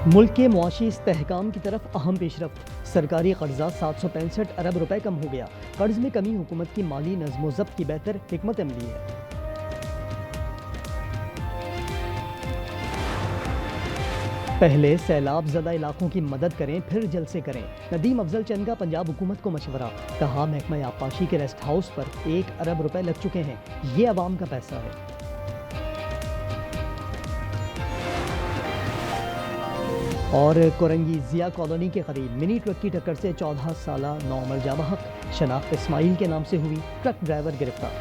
मुल्क के मुआशी इस्तेहकाम की तरफ अहम पेशरफ्त। सरकारी कर्जा 765 अरब रुपए कम हो गया। कर्ज में कमी हुकूमत की माली नज़्म व ज़ब्त की बेहतर हिकमत अमली है। पहले सैलाब ज़दा इलाकों की मदद करें, फिर जलसे करें। नदीम अफजल चंद का पंजाब हुकूमत को मशवरा। कहा, महकमा आबपाशी के रेस्ट हाउस पर 1 अरब रुपए लग चुके हैं, ये अवाम का पैसा है। और कोरंगी जिया कॉलोनी के करीब मिनी ट्रक की टक्कर से 14 साला नौमर जाँ बहक। शनाख्त इस्माइल के नाम से हुई, ट्रक ड्राइवर गिरफ्तार।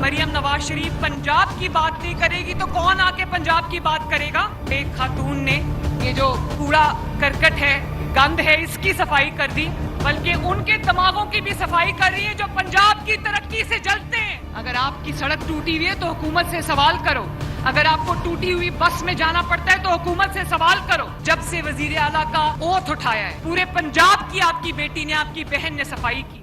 मरियम नवाज शरीफ पंजाब की बात नहीं करेगी तो कौन आके पंजाब की बात करेगा। एक खातून ने ये जो कूड़ा करकट है, गंद है, इसकी सफाई कर दी, बल्कि उनके दिमागों की भी सफाई कर रही है जो पंजाब की तरक्की से जलते हैं। अगर आपकी सड़क टूटी हुई है तो हुकूमत से सवाल करो। अगर आपको टूटी हुई बस में जाना पड़ता है तो हुकूमत से सवाल करो। जब से वजीर आला का ओथ उठाया है, पूरे पंजाब की आपकी बेटी ने, आपकी बहन ने सफाई की।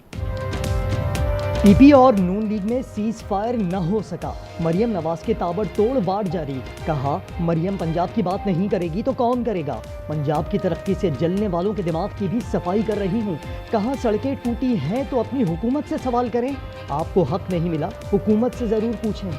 पीपी और नून लीग में सीज फायर न हो सका। मरियम नवाज के ताबड़तोड़ वार जारी। कहा, मरियम पंजाब की बात नहीं करेगी तो कौन करेगा। पंजाब की तरक्की से जलने वालों के दिमाग की भी सफाई कर रही हूँ। कहा, सड़कें टूटी हैं तो अपनी हुकूमत से सवाल करें। आपको हक नहीं मिला, हुकूमत से जरूर पूछें।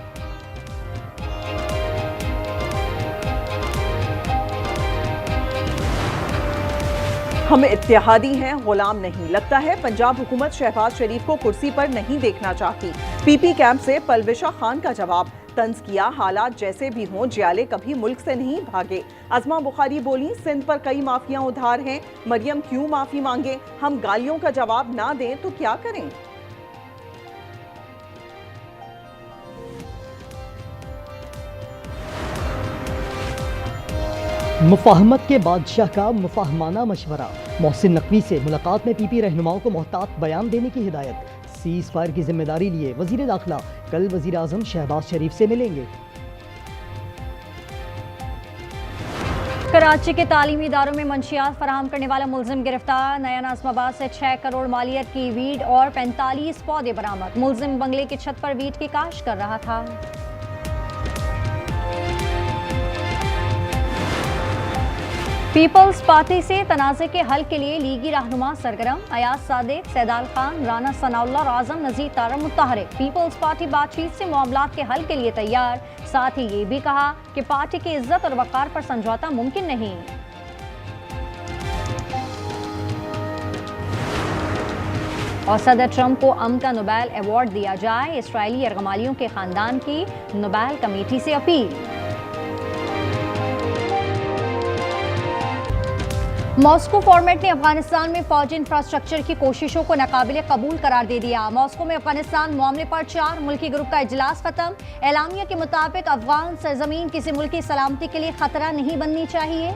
हम इत्तेहादी हैं, गुलाम नहीं। लगता है पंजाब हुकूमत शहबाज शरीफ को कुर्सी पर नहीं देखना चाहती। पीपी कैंप से पलविशा खान का जवाब। तंज किया, हालात जैसे भी हों, जियाले कभी मुल्क से नहीं भागे। अजमा बुखारी बोली, सिंध पर कई माफिया उधार हैं, मरियम क्यों माफी मांगे। हम गालियों का जवाब ना दें तो क्या करें। मुफाहमत के बादशाह का मुफाहमाना मशवरा। मोहसिन नकवी से मुलाकात में पीपी रहनुमाओं को मोहतात बयान देने की हिदायत। सीज फायर की जिम्मेदारी लिए वजीर दाखिला कल वजीर आजम शहबाज शरीफ से मिलेंगे। कराची के तालीमी इदारों में मंशियात फराहम करने वाला मुलजिम गिरफ्तार। नया नाज़माबाद से 6 करोड़ मालियत की वीड और 45 पौधे बरामद। मुलजिम बंगले की छत पर वीड की काश कर रहा था। पीपल्स पार्टी से तनाज़े के हल के लिए लीगी रहनुमा सरगर्म। अयाज सादिक, सैदाल खान, राना सनाउल्लाह और आजम नज़ीर तारा मुत्तहरिक। पीपल्स पार्टी बातचीत से मामलात के हल के लिए तैयार। साथ ही ये भी कहा कि पार्टी की इज्जत और वक़ार पर समझौता मुमकिन नहीं। और सदर ट्रंप को अमन का नोबेल अवार्ड दिया जाए, इसराइली यरगमालियों के खानदान की नोबेल कमेटी से अपील। मॉस्को फॉर्मेट ने अफगानिस्तान में फौजी इंफ्रास्ट्रक्चर की कोशिशों को नाकाबिले कबूल करार दे दिया। मॉस्को में अफगानिस्तान मामले पर 4 मुल्की ग्रुप का इजलास खत्म। एलामिया के मुताबिक अफगान सरजमीन किसी मुल्क की सलामती के लिए खतरा नहीं बननी चाहिए।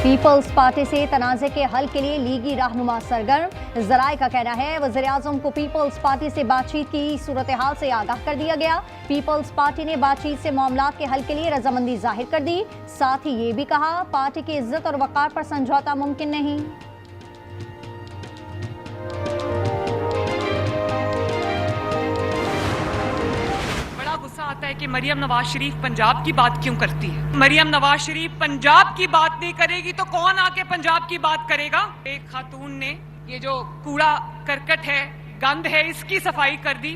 पीपल्स पार्टी से तनाज़े के हल के लिए लीगी रहनुमा सरगर्म। ज़राए का कहना है वज़ीर आज़म को पीपल्स पार्टी से बातचीत की सूरत हाल से आगाह कर दिया गया। पीपल्स पार्टी ने बातचीत से मामलात के हल के लिए रजामंदी जाहिर कर दी। साथ ही ये भी कहा, पार्टी की इज्जत और वक़ार पर समझौता मुमकिन नहीं। आता है कि मरियम नवाज शरीफ पंजाब की बात क्यों करती है। मरियम नवाज शरीफ पंजाब की बात नहीं करेगी तो कौन आके पंजाब की बात करेगा। एक खातून ने ये जो कूड़ा करकट है, गंद है, इसकी सफाई कर दी,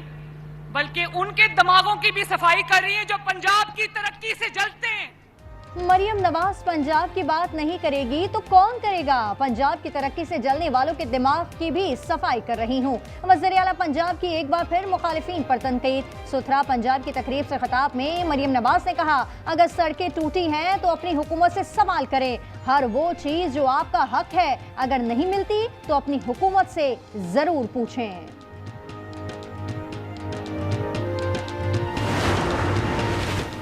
बल्कि उनके दिमागों की भी सफाई कर रही है जो पंजाब की तरक्की से जलते हैं। मरियम नवाज पंजाब की बात नहीं करेगी तो कौन करेगा। पंजाब की तरक्की से जलने वालों के दिमाग की भी सफाई कर रही हूँ। वज़ीर आला पंजाब की एक बार फिर मुखालिफिन पर तनकीद। सुथरा पंजाब की तकरीब से खिताब में मरियम नवाज ने कहा, अगर सड़कें टूटी हैं तो अपनी हुकूमत से सवाल करें। हर वो चीज़ जो आपका हक है, अगर नहीं मिलती तो अपनी हुकूमत से ज़रूर पूछें।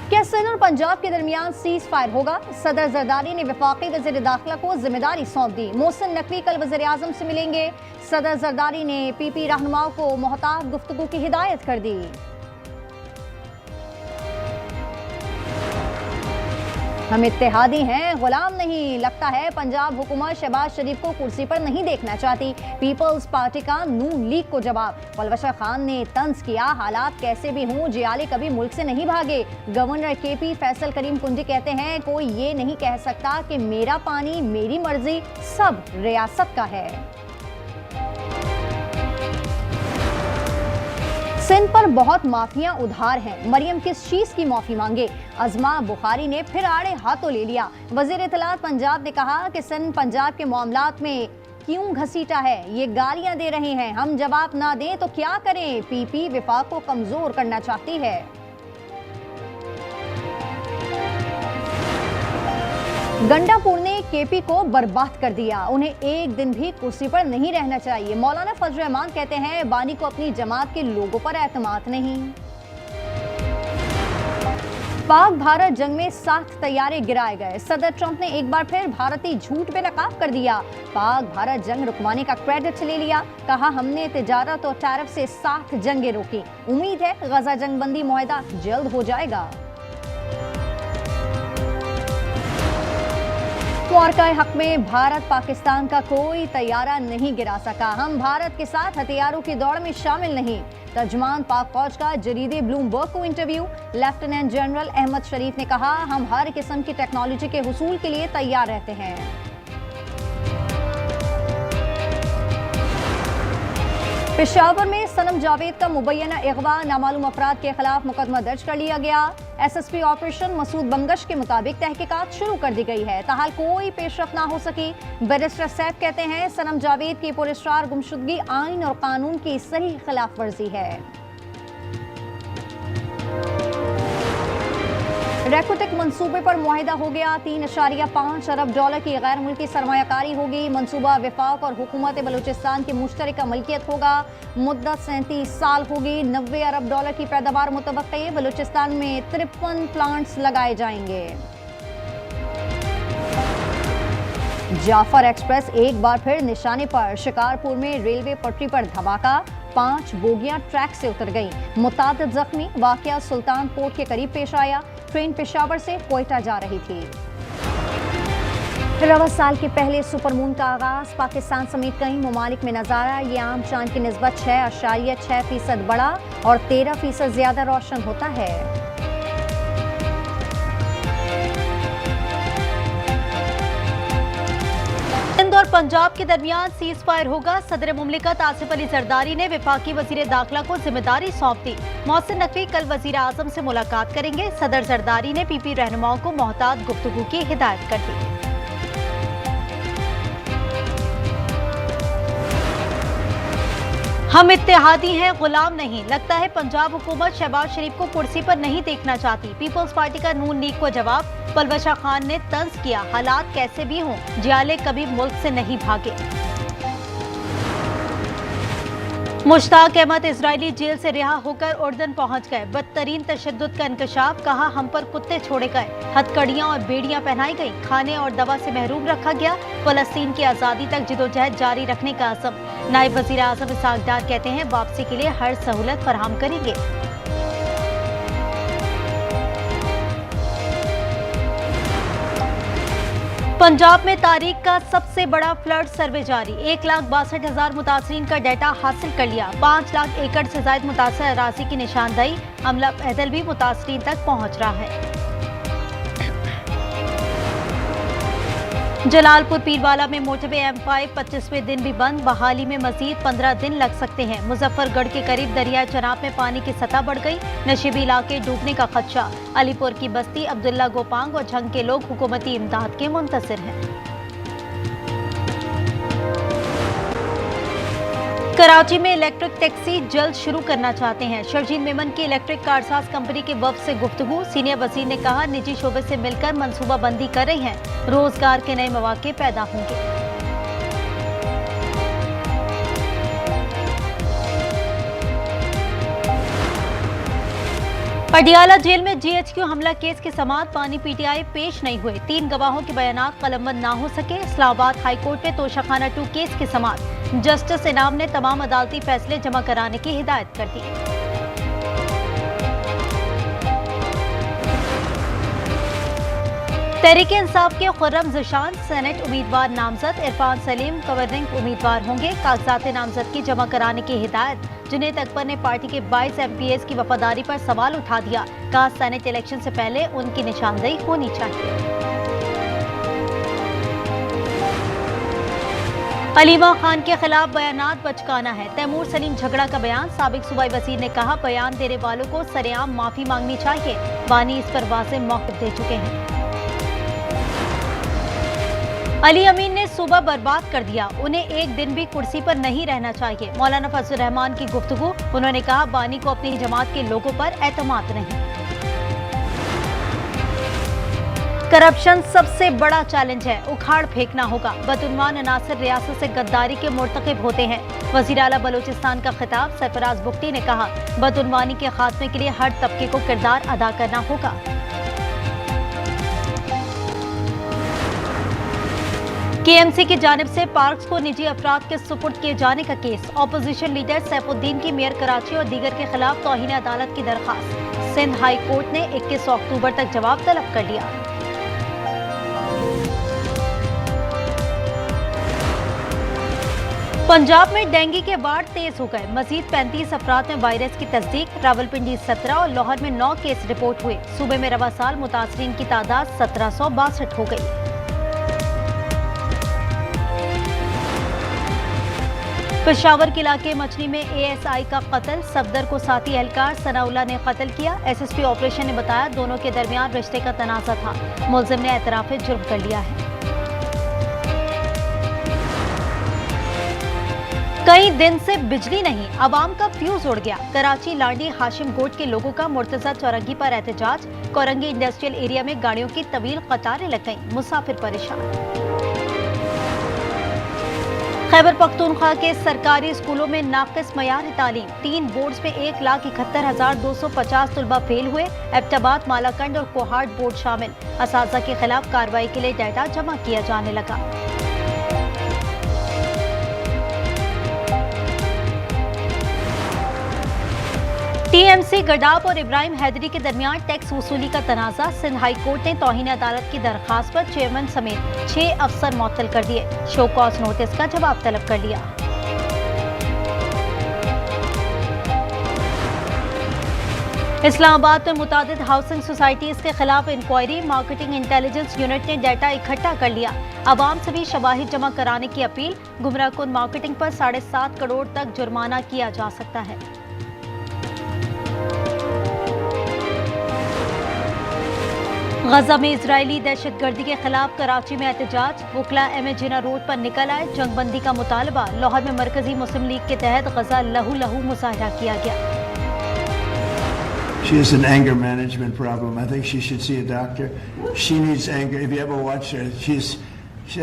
क्या सिंध और पंजाब के दरमियान सीज फायर होगा। सदर जरदारी ने वफाकी वज़ीर दाखिला को जिम्मेदारी सौंप दी। मोहसिन नकवी कल वज़ीर आज़म से मिलेंगे। सदर जरदारी ने पीपी रहनुमाओं को मोहतात गुफ्तगू की हिदायत कर दी। हम इत्तेहादी हैं, गुलाम नहीं। लगता है पंजाब हुकूमत शहबाज शरीफ को कुर्सी पर नहीं देखना चाहती। पीपल्स पार्टी का नून लीग को जवाब। पलवशा खान ने तंज किया, हालात कैसे भी हों जियाले कभी मुल्क से नहीं भागे। गवर्नर केपी फैसल करीम कुंजी कहते हैं, कोई ये नहीं कह सकता कि मेरा पानी मेरी मर्जी, सब रियासत का है। सिंध पर बहुत माफियां उधार हैं, मरियम किस चीज की माफी मांगे। अजमा बुखारी ने फिर आड़े हाथों ले लिया। वजीर इत्तलात पंजाब ने कहा कि सिंध पंजाब के मामलात में क्यों घसीटा है, ये गालियां दे रहे हैं, हम जवाब ना दें तो क्या करें। पीपी विफाक को कमजोर करना चाहती है। गंडापुर ने केपी को बर्बाद कर दिया, उन्हें एक दिन भी कुर्सी पर नहीं रहना चाहिए। मौलाना फजल रहमान कहते हैं, बानी को अपनी जमात के लोगों पर एतमाद नहीं। पाक भारत जंग में 7 तैयारे गिराए गए। सदर ट्रंप ने एक बार फिर भारतीय झूठ पे नकाब कर दिया। पाक भारत जंग रुकवाने का क्रेडिट ले लिया, कहा हमने तिजारत और टैरिफ से 7 जंगें रोकी। उम्मीद है गजा जंगबंदी मुआहदा जल्द हो जाएगा। क्वार्का हक में भारत पाकिस्तान का कोई तैयारा नहीं गिरा सका। हम भारत के साथ हथियारों की दौड़ में शामिल नहीं। तर्जमान पाक फौज का जरीदे ब्लूमबर्ग को इंटरव्यू। लेफ्टिनेंट जनरल अहमद शरीफ ने कहा, हम हर किस्म की टेक्नोलॉजी के हुसूल के लिए तैयार रहते हैं। पेशावर में सनम जावेद का मुबैना अगवा, नामालूम अफराद के खिलाफ मुकदमा दर्ज कर लिया गया। एसएसपी ऑपरेशन मसूद बंगश के मुताबिक तहकीकात शुरू कर दी गई है, ताहाल कोई पेशरफ ना हो सकी। बैरिस्टर सैफ कहते हैं, सनम जावेद की पुरस्कार गुमशुदगी आइन और कानून की सही खिलाफ वर्जी है। रेकोटेक मंसूबे पर मुआहिदा हो गया। 3.5 अरब डॉलर की गैर मुल्की सरमायाकारी होगी। मंसूबा विफाक और हुकूमत बलूचिस्तान की मुश्तरका मलकियत होगा। मुद्दत 37 साल होगी। 90 अरब डॉलर की पैदावार मुतवक्के। बलूचिस्तान में 53 प्लांट्स लगाए जाएंगे। जाफर एक्सप्रेस एक बार फिर निशाने पर। शिकारपुर में रेलवे पटरी पर धमाका, 5 बोगियां ट्रैक से उतर गईं। मुतादिद जख्मी। वाकया सुल्तान पोर्ट के करीब पेश आया। ट्रेन पेशावर से कोयटा जा रही थी। रवा साल के पहले सुपरमून का आगाज। पाकिस्तान समेत कई ममालिक में नजारा। ये आम चांद की निस्बत 6.6% बड़ा और 13% ज्यादा रोशन होता है। सिंध और पंजाब के दरमियान सीज फायर होगा। सदर मुमलिकत आसिफ अली जरदारी ने वफाकी वजीर दाखिला को जिम्मेदारी सौंप दी। मोहसिन नकवी कल वजीर आजम से मुलाकात करेंगे। सदर जरदारी ने पीपी रहनुमाओं को मोहतात गुफ्तगू की हिदायत कर दी। हम इत्तेहादी हैं, गुलाम नहीं। लगता है पंजाब हुकूमत शहबाज शरीफ को कुर्सी पर नहीं देखना चाहती। पीपल्स पार्टी का नून लीग को जवाब। पलवशा खान ने तंज किया, हालात कैसे भी हों जियाले कभी मुल्क से नहीं भागे। मुश्ताक अहमद इजरायली जेल से रिहा होकर उर्दन पहुंच गए। बदतरीन तशद्दुद का इंकशाफ, कहा हम पर कुत्ते छोड़े गए। हथकड़ियां और बेड़ियां पहनाई गई। खाने और दवा से महरूम रखा गया। फलस्तीन की आज़ादी तक जिदोजहद जारी रखने का अज़म। नायब वज़ीर आज़म इसहाक डार कहते हैं, वापसी के लिए हर सहूलत फराहम करेंगे। पंजाब में तारीख का सबसे बड़ा फ्लड सर्वे जारी। 1,62,000 मुतासरीन का डाटा हासिल कर लिया। 5 लाख एकड़ से ज्यादा मुतासर अराजी की निशानदही। अमला पैदल भी मुतासरीन तक पहुंच रहा है। जलालपुर पीरवाला में मोटरवे M5 25वें दिन भी बंद। बहाली में मजीद 15 दिन लग सकते हैं। मुजफ्फरगढ़ के करीब दरिया चनाब में पानी की सतह बढ़ गई। नशीबी इलाके डूबने का खदशा। अलीपुर की बस्ती अब्दुल्ला गोपांग और झंग के लोग हुकूमती इमदाद के मुंतज़िर हैं। कराची में इलेक्ट्रिक टैक्सी जल्द शुरू करना चाहते हैं। शर्जील मेमन की इलेक्ट्रिक कारसाज कंपनी के वफ़द से गुफ्तगू। सीनियर वजीर ने कहा, निजी शोबे से मिलकर मनसूबा बंदी कर रही हैं। रोजगार के नए मौके पैदा होंगे। पटियाला जेल में GHQ हमला केस के समाअत। पानी PTI पेश नहीं हुए। 3 गवाहों के बयानात कलमबंद ना हो सके। इस्लामाबाद हाईकोर्ट ने तोशाखाना 2 केस की समाअत। जस्टिस इनाम ने तमाम अदालती फैसले जमा कराने की हिदायत कर दी। तहरीके इंसाफ के खुर्रम ज़िशान सेनेट उम्मीदवार नामजद, इरफान सलीम गवर्निंग उम्मीदवार होंगे। कागजात नामजदगी जमा कराने की हिदायत। जुनैद अकबर ने पार्टी के 22 MPs की वफादारी पर सवाल उठा दिया। कहा सेनेट इलेक्शन से पहले उनकी निशानदेही होनी चाहिए। अलीमा खान के खिलाफ बयानात बचकाना है। तैमूर सलीम झगड़ा का बयान। साबिक सूबाई वजीर ने कहा बयान देने वालों को सरेआम माफी मांगनी चाहिए। बानी इस पर वाज़ेह मौक़िफ़ दे चुके हैं। अली अमीन ने सूबा बर्बाद कर दिया, उन्हें एक दिन भी कुर्सी पर नहीं रहना चाहिए। मौलाना फजल रहमान की गुफ्तगू। उन्होंने कहा बानी को अपनी जमात के लोगों पर एतमाद नहीं। करप्शन सबसे बड़ा चैलेंज है, उखाड़ फेंकना होगा। बदउन्वान अनासर रियासत से गद्दारी के मुर्तकिब होते हैं। वज़ीर आला बलूचिस्तान का खिताब। सरफराज बुख्ती ने कहा बदउन्वानी के खात्मे के लिए हर तबके को किरदार अदा करना होगा। KMC की जानिब से पार्क्स को निजी अफराद के सुपुर्द किए जाने का केस। ऑपोजिशन लीडर सैफुद्दीन की मेयर कराची और दीगर के खिलाफ तौहीन अदालत की दरखास्त। सिंध हाई कोर्ट ने 21 अक्टूबर तक जवाब तलब कर लिया। पंजाब में डेंगू के वार्ड तेज हो गए। मजीद 35 अफराद में वायरस की तस्दीक। रावलपिंडी 17 और लाहौर में 9 केस रिपोर्ट हुए। सूबे में रवा साल मुतासरीन की तादाद 1762 हो गई। पेशावर के इलाके मछली में ASI का कत्ल। सफदर को साथी एहलकार सनाउल्लाह ने कत्ल किया। SSP ऑपरेशन ने बताया दोनों के दरमियान रिश्ते का तनाज़ा था। मुलजिम ने एतराफ़े जुर्म कर लिया है। कई दिन से बिजली नहीं, अवाम का फ्यूज उड़ गया। कराची लांडी हाशिम गोट के लोगों का मुर्तजा चौरंगी पर एहतजाज। कोरंगी इंडस्ट्रियल एरिया में गाड़ियों की तवील कतारें लग गईं, मुसाफिर परेशान। खैबर पख्तूनख्वा के सरकारी स्कूलों में नाकिस मयारी तालीम। 3 बोर्ड्स में 1,71,250 तलबा फेल हुए। एबटाबाद, मालाकंड और कोहाट बोर्ड शामिल। असातिज़ा के खिलाफ कार्रवाई के लिए डाटा जमा किया जाने लगा। TMC गडाब और इब्राहिम हैदरी के दरमियान टैक्स वसूली का तनाज़ा। सिंध हाई कोर्ट ने तौहीन अदालत की दरखास्त पर चेयरमैन समेत 6 अफसर मुअत्तल कर दिए। शो कॉज नोटिस का जवाब तलब कर लिया। इस्लामाबाद में मुतादिद हाउसिंग सोसाइटीज के खिलाफ इंक्वायरी। मार्केटिंग इंटेलिजेंस यूनिट ने डाटा इकट्ठा कर लिया। आवाम से भी शवाहिद जमा कराने की अपील। गुमराहकुन मार्केटिंग पर 7.5 करोड़ तक जुर्माना किया जा सकता है। गजा में इजरायली दहशतगर्दी के खिलाफ कराची में एहतजाज। वकला एम ए जिना रोड पर निकल आए। जंगबंदी का मुतालबा। लाहौर में मरकजी मुस्लिम लीग के तहत गजा लहू लहू मुजाहरा किया गया। She has an anger management problem. I think she should see a doctor. She needs anger. If you ever watch her, she's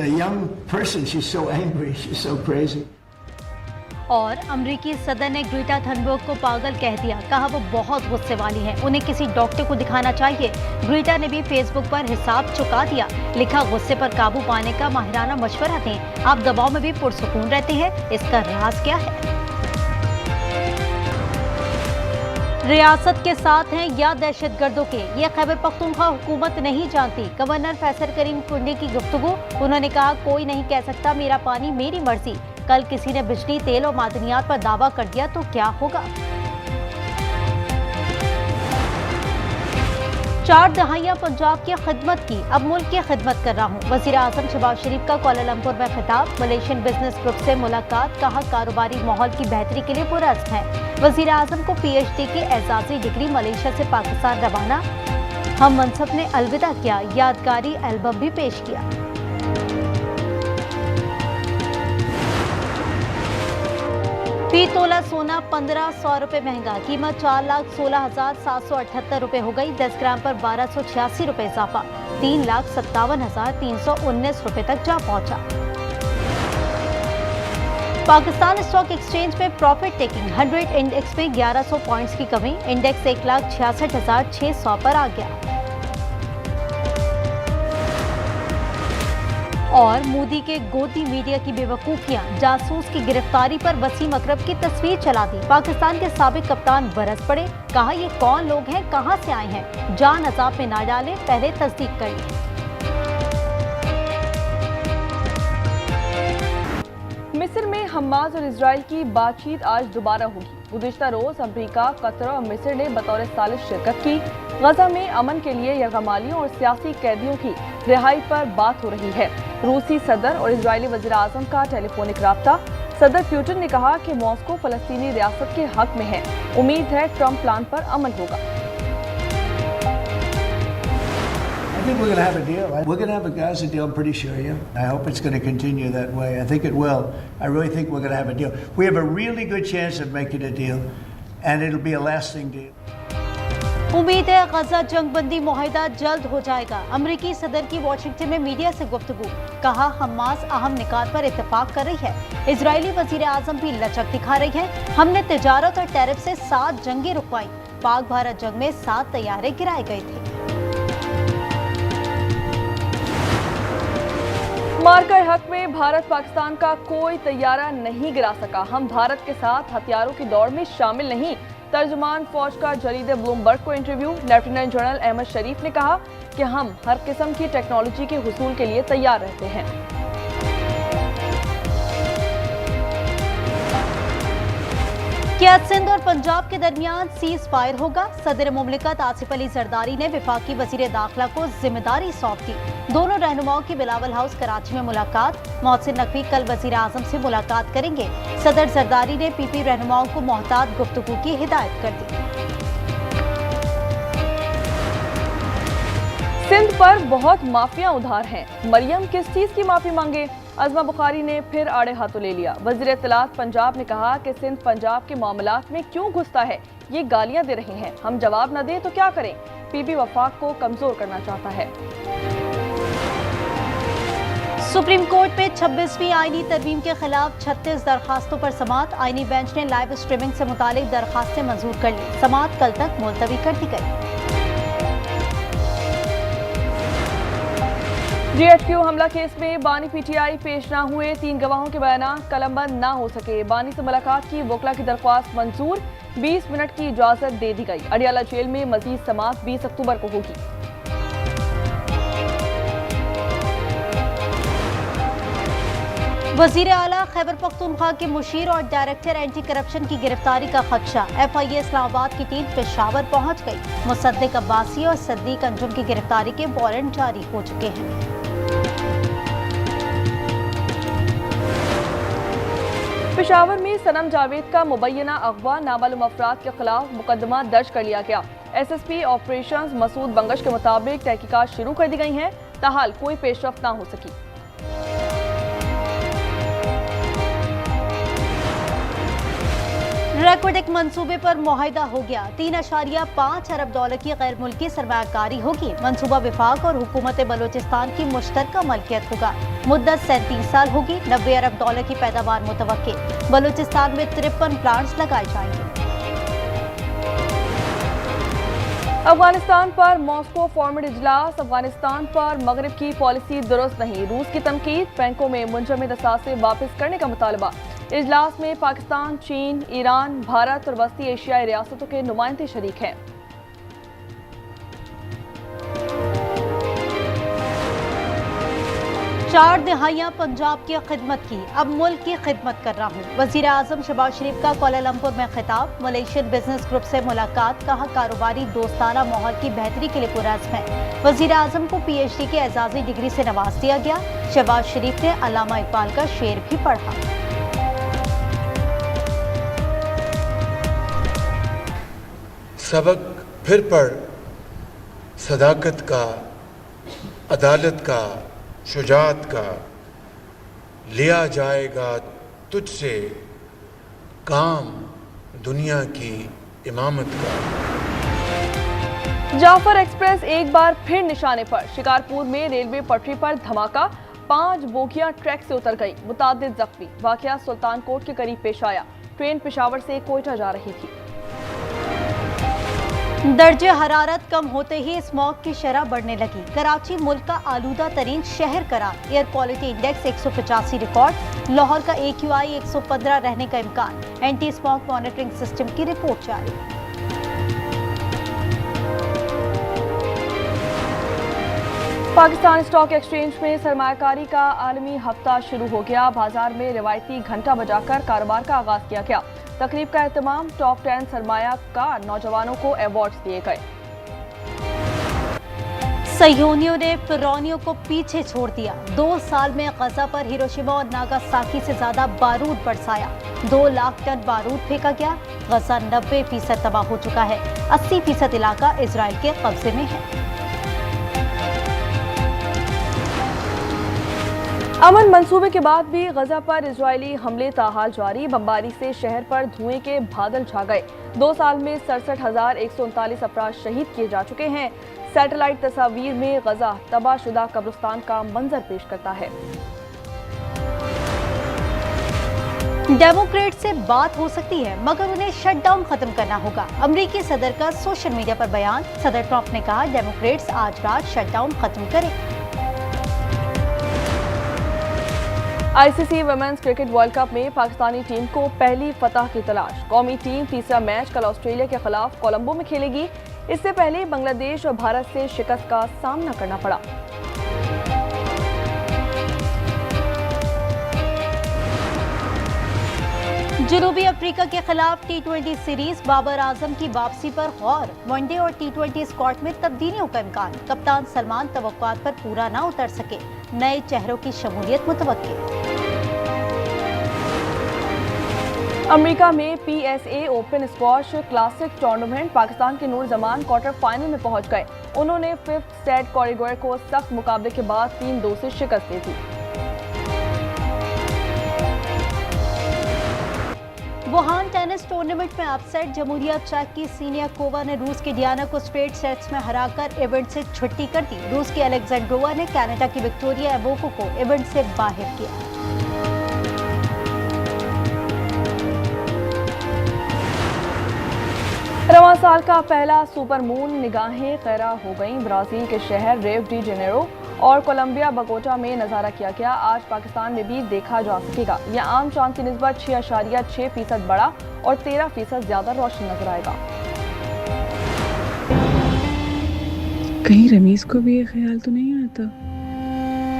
a young person. She's so angry. She's so crazy. और अमरीकी सदर ने Greta Thunberg को पागल कह दिया। कहा वो बहुत गुस्से वाली है, उन्हें किसी डॉक्टर को दिखाना चाहिए। ग्रेटा ने भी फेसबुक पर हिसाब चुका दिया। लिखा गुस्से पर काबू पाने का माहिराना मशवरा दें। आप दबाव में भी पुरसुकून रहते हैं, इसका राज क्या है? रियासत के साथ हैं या दहशतगर्दों के, ये खैबर पख्तूनख्वा हुकूमत नहीं जानती। गवर्नर फैसल करीम कुंडी की गुफ्तगू। उन्होंने कहा कोई नहीं कह सकता मेरा पानी मेरी मर्जी। कल किसी ने बिजली, तेल और मादनियात पर दावा कर दिया तो क्या होगा? 4 दहाइयां पंजाब की खिदमत की, अब मुल्क की खिदमत कर रहा हूँ। वज़ीर आज़म शहबाज शरीफ का कुआलालंपुर में खिताब। मलेशियन बिजनेस ग्रुप से मुलाकात। कहा कारोबारी माहौल की बेहतरी के लिए पुरअज़्म है। वज़ीर आज़म को PhD की एजाज़ी डिग्री। मलेशिया से पाकिस्तान रवाना। हम मनसब ने अलविदा किया। यादगारी एल्बम भी पेश किया। फी तोला सोना 1500 रुपए महंगा। कीमत 4,16,778 रुपए हो गई। 10 ग्राम पर 1286 रुपए इजाफा। 3,57,319 रुपए तक जा पहुंचा। पाकिस्तान स्टॉक एक्सचेंज में प्रॉफिट टेकिंग। 100 इंडेक्स में 1100 पॉइंट्स की कमी। इंडेक्स 1,66,600 पर आ गया। और मोदी के गोदी मीडिया की बेवकूफियां। जासूस की गिरफ्तारी पर वसीम अकरम की तस्वीर चला दी। पाकिस्तान के साबिक कप्तान बरस पड़े। कहा ये कौन लोग हैं, कहां से आए हैं? जान अजाब में ना डालें, पहले तस्दीक कर लें। हमास और इजराइल की बातचीत आज दोबारा होगी। गुज़िश्ता रोज अमेरिका, कतर और मिस्र ने बतौर सालिस शिरकत की। गजा में अमन के लिए यरगमालियों और सियासी कैदियों की रिहाई पर बात हो रही है। रूसी सदर और इजरायली वज़ीर आज़म का टेलीफोनिक राब्ता। सदर पुतिन ने कहा कि मॉस्को फलस्तीनी रियासत के हक में है। उम्मीद है ट्रंप प्लान पर अमल होगा। I think we're going to have a deal. We're going to have a Gaza deal, I'm pretty sure, yeah. I hope it's going to continue that way. I think it will. I really think we're going to have a deal. We have a really good chance of making a deal, and it'll be a lasting deal. उम्मीद है गजा जंगबंदी मुआहिदा जल्द हो जाएगा। अमेरिकी सदर की Washington में media से गुफ्तगू। कहा हमास अहम निकात पर इत्तेफाक कर रही है। इजरायली वजीर आजम भी लचक दिखा रही है। हमने तिजारत और टैरिफ से 7 जंगें रुकवाई। पाक भारत जंग में 7 तैयारे गिराए गए थे। मार्कर हक में भारत पाकिस्तान का कोई तैयारा नहीं गिरा सका। हम भारत के साथ हथियारों की दौड़ में शामिल नहीं। तर्जुमान फौज का जरीदे ब्लूमबर्ग को इंटरव्यू। लेफ्टिनेंट जनरल अहमद शरीफ ने कहा कि हम हर किस्म की टेक्नोलॉजी के हुसूल के लिए तैयार रहते हैं। क्या सिंध और पंजाब के दरमियान सीज फायर होगा? सदर मुमलिकत आसिफ अली जरदारी ने वफाकी वजीर दाखिला को जिम्मेदारी सौंप दी। दोनों रहनुमाओं की बिलावल हाउस कराची में मुलाकात। मोहसिन नकवी कल वजीर आजम से मुलाकात करेंगे। सदर जरदारी ने पीपी रहनुमाओं को मोहतात गुफ्तगू की हिदायत कर दी। सिंध पर बहुत माफिया उधार हैं। मरियम किस चीज की माफी मांगे? अज़मा बुखारी ने फिर आड़े हाथों ले लिया। वज़ीर इत्तलात पंजाब ने कहा कि सिंध पंजाब के मामलात में क्यों घुसता है, ये गालियां दे रहे हैं। हम जवाब न दें तो क्या करें? पीपी वफाक को कमजोर करना चाहता है। सुप्रीम कोर्ट में 26वीं आईनी तरमीम के खिलाफ 36 दरखास्तों पर समाअत। आईनी बेंच ने लाइव स्ट्रीमिंग से मुतालिक दरखास्तें मंजूर कर ली। समाअत कल तक मुलतवी कर दी गई। GHQ हमला केस में बानी PTI पेश न हुए। 3 गवाहों के बयान कलमबंद न हो सके। बानी से मुलाकात की वकला की दरख्वास्त मंजूर। 20 मिनट की इजाजत दे दी गई। अडियाला जेल में मजीद समाअत 20 अक्टूबर को होगी। वजीर आला खैबर पख्तूनख्वा के मुशीर और डायरेक्टर एंटी करप्शन की गिरफ्तारी का खदशा। FIA इस्लामाबाद की टीम पेशावर पहुंच गई। मुसद्दिक अब्बासी और सद्दीक अंजुम की गिरफ्तारी के वारंट जारी हो चुके हैं। पेशावर में सनम जावेद का मुबैना अगवा नामालूम अफराद के खिलाफ मुकदमा दर्ज कर लिया गया। SSP ऑपरेशंस मसूद बंगश के मुताबिक तहकीकात शुरू कर दी गई हैं। ताहाल कोई पेशरफ्त न हो सकी। रेकॉर्डिक मंसूबे पर मुआहिदा हो गया। 3.5 अरब डॉलर की गैर मुल्की सरमायाकारी होगी। मंसूबा विफाक और हुकूमत बलोचिस्तान की मुश्तरका मलकियत होगा। मुद्दत 37 साल होगी। 90 अरब डॉलर की पैदावार मुतवक्के। बलोचिस्तान में 53 प्लांट्स लगाए जाएंगे। अफगानिस्तान पर मॉस्को फॉर्मेट इजलास। अफगानिस्तान पर मगरिब की पॉलिसी दुरुस्त नहीं। रूस की तनकीद। बैंकों में मुंजमद असासे वापस करने का मुतालबा। इजलास में पाकिस्तान, चीन, ईरान, भारत और वस्ती एशियाई रियासतों के नुमाइंदे शरीक हैं। चार दिहाइयां पंजाब की खिदमत की, अब मुल्क की खिदमत कर रहा हूँ। वजीर आजम शहबाज शरीफ का कोलालमपुर में खिताब। मलेशियन बिजनेस ग्रुप से मुलाकात। कहा कारोबारी दोस्ताना माहौल की बेहतरी के लिए पुरअज़्म है। वजीर आजम को PhD की एजाजी डिग्री से नवाज दिया गया। शहबाज शरीफ ने अल्लामा इकबाल का शेर भी पढ़ा। सबक फिर पढ़, सदाकत का, अदालत का, शुजाअत का, लिया जाएगा तुझसे काम दुनिया की इमामत का। जाफर एक्सप्रेस एक बार फिर निशाने पर। शिकारपुर में रेलवे पटरी पर धमाका। 5 बोगियां ट्रैक से उतर गई। मुतादिद जख्मी। वाकया सुल्तानकोट के करीब पेश आया। ट्रेन पेशावर से कोयटा जा रही थी। दर्जे हरारत कम होते ही स्मॉग की शरह बढ़ने लगी। कराची मुल्क का आलूदा तरीन शहर करार। Air quality index 185 record. Lahore का AQI 115 रहने का इम्कान। एंटी स्मॉग मॉनिटरिंग सिस्टम की रिपोर्ट जारी। पाकिस्तान स्टॉक एक्सचेंज में सरमायाकारी का आलमी हफ्ता शुरू हो गया। बाजार में रिवायती घंटा बजाकर कारोबार का आगाज किया गया। तकरीब का एहतमाम टॉप 10 सरमायाकार नौजवानों को अवार्ड्स दिए गए। सहयोनियों ने फिरौनियों को पीछे छोड़ दिया। 2 साल में गजा पर हिरोशिमा और नागासाकी से ज्यादा बारूद बरसाया। 2 लाख टन बारूद फेंका गया। गजा 90% तबाह हो चुका है। 80% इलाका इजराइल के कब्जे में है। अमन मंसूबे के बाद भी गजा पर इजरायली हमले ताहाल जारी। बमबारी से शहर पर धुएं के बादल छा गए। 2 साल में 67,139 अफराद शहीद किए जा चुके हैं। सैटेलाइट तस्वीर में गजा तबाहशुदा कब्रिस्तान का मंजर पेश करता है। डेमोक्रेट से बात हो सकती है, मगर उन्हें शटडाउन खत्म करना होगा। अमेरिकी सदर का सोशल मीडिया पर बयान। सदर ट्रंप ने कहा, डेमोक्रेट्स आज रात शटडाउन खत्म करें। ICC Women's Cricket World Cup में पाकिस्तानी टीम को पहली फतह की तलाश। कौमी टीम तीसरा मैच कल ऑस्ट्रेलिया के खिलाफ कोलंबो में खेलेगी। इससे पहले बांग्लादेश और भारत से शिकस्त का सामना करना पड़ा। जनूबी अफ्रीका के खिलाफ T20 सीरीज। बाबर आजम की वापसी पर गौर। वनडे और T20 स्क्वाड में तब्दीलियों का इम्कान। कप्तान सलमान तवक्कुआत पर पूरा ना उतर सके। नए चेहरों की शमूलियत मुतवक्किल। अमेरिका में PSA open squash classic tournament Pakistan के नूर जमान क्वार्टर फाइनल में पहुंच गए। उन्होंने 5th सेट कॉरिगोर को सख्त मुकाबले के बाद 3-2 से शिकस्त दी थी। वुहान टेनिस टूर्नामेंट में अपसेट। जमहूरिया चेक की सीनियाकोवा ने रूस की डियाना को स्ट्रेट सेट्स में हराकर इवेंट से छुट्टी कर दी। रूस की अलेक्जेंड्रोवा ने कनाडा की विक्टोरिया एवोको को इवेंट से बाहर किया। रवां साल का पहला सुपर मून निगाहें खैरा हो गईं। ब्राजील के शहर रेव डी जेनेरो और कोलंबिया बगोटा में नजारा किया गया। आज पाकिस्तान में भी देखा जा सकेगा। यह आम चांद की निस्बत 6.6% बढ़ा और 13% ज्यादा रोशन नजर आएगा। कहीं रमीज को भी ये ख्याल तो नहीं आता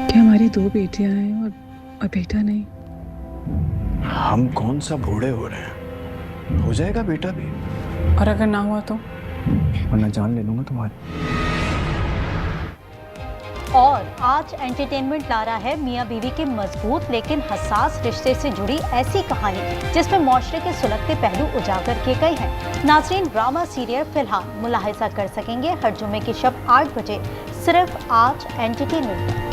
कि हमारी 2 बेटियां हैं और बेटा नहीं। हम कौन सा बूढ़े हो रहे हैं, हो जाएगा बेटा भी। और अगर ना हुआ तो वरना जान ले लूंगा तुम्हारी। और आज एंटरटेनमेंट ला रहा है मियां बीवी के मजबूत लेकिन हसास रिश्ते से जुड़ी ऐसी कहानी जिसमें माशरे के सुलगते पहलू उजागर किए गए हैं। नाज़रीन, ड्रामा सीरियल फिलहाल मुलाहिजा कर सकेंगे हर जुम्मे की शब 8 बजे सिर्फ आज एंटरटेनमेंट पर।